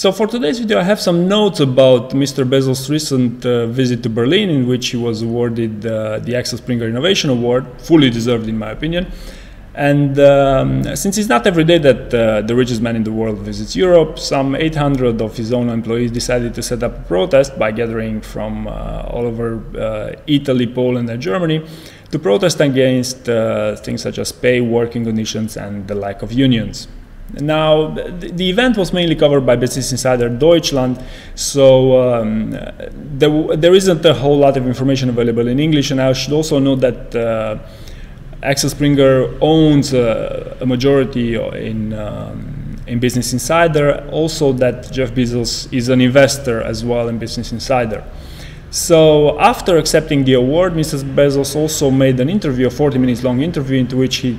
So for today's video, I have some notes about Mr. Bezos' recent visit to Berlin, in which he was awarded the Axel Springer Innovation Award, fully deserved in my opinion. And since it's not every day that the richest man in the world visits Europe, some 800 of his own employees decided to set up a protest by gathering from all over Italy, Poland and Germany to protest against things such as pay, working conditions and the lack of unions. Now, the event was mainly covered by Business Insider Deutschland, so there isn't a whole lot of information available in English, and I should also note that Axel Springer owns a majority in Business Insider, also that Jeff Bezos is an investor as well in Business Insider. So after accepting the award, Mrs. Bezos also made an interview, a 40 minutes long interview, into which he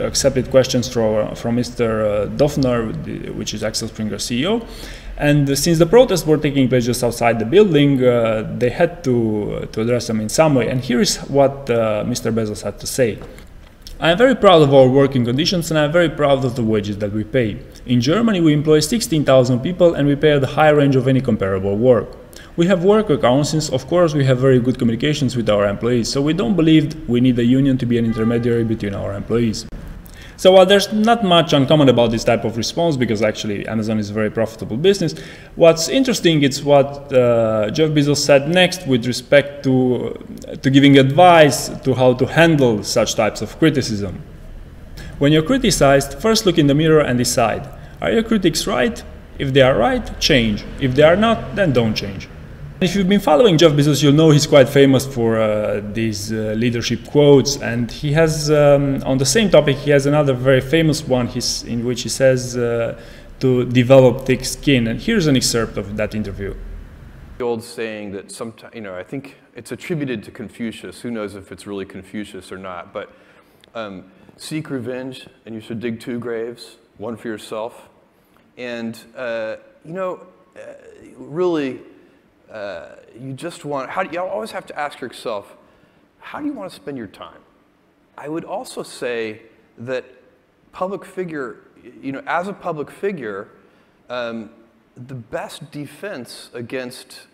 accepted questions from Mr. Döpfner, which is Axel Springer's CEO. And since the protests were taking place just outside the building, they had to address them in some way. And here is what Mr. Bezos had to say. I am very proud of our working conditions and I am very proud of the wages that we pay. In Germany, we employ 16,000 people and we pay at the high range of any comparable work. We have work councils, of course we have very good communications with our employees, so we don't believe we need a union to be an intermediary between our employees. So while there's not much uncommon about this type of response, because actually Amazon is a very profitable business, what's interesting is what Jeff Bezos said next with respect to giving advice to how to handle such types of criticism. When you're criticized, first look in the mirror and decide, are your critics right? If they are right, change. If they are not, then don't change. If you've been following Jeff Bezos, you'll know he's quite famous for these leadership quotes, and he has, on the same topic, he has another very famous one in which he says to develop thick skin, and here's an excerpt of that interview. The old saying that sometimes, I think it's attributed to Confucius, who knows if it's really Confucius or not, but seek revenge and you should dig 2 graves, one for yourself, and really, you just want, you always have to ask yourself, how do you want to spend your time? I would also say that public figure, as a public figure, the best defense against,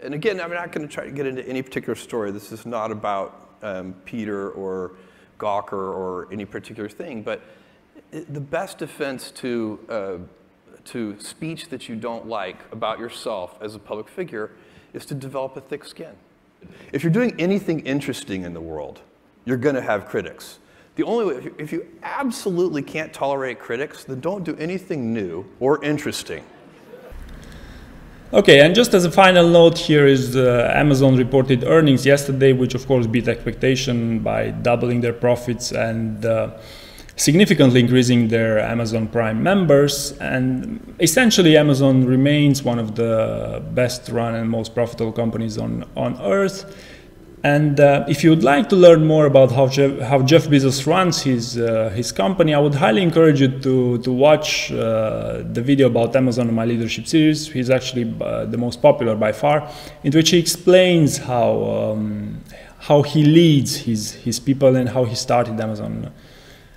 and again, I'm not going to try to get into any particular story. This is not about Peter or Gawker or any particular thing, but the best defense to speech that you don't like about yourself as a public figure is to develop a thick skin. If you're doing anything interesting in the world, you're going to have critics. The only way, if you absolutely can't tolerate critics, then don't do anything new or interesting. Okay, and just as a final note, here is Amazon reported earnings yesterday, which of course beat expectation by doubling their profits and significantly increasing their Amazon Prime members, and essentially Amazon remains one of the best run and most profitable companies on earth. And if you would like to learn more about how Jeff Bezos runs his company, I would highly encourage you to watch the video about Amazon in my leadership series. He's actually the most popular by far, in which he explains how he leads his people and how he started Amazon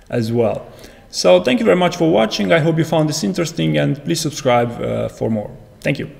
as well. So thank you very much for watching. I hope you found this interesting, and please subscribe for more. Thank you.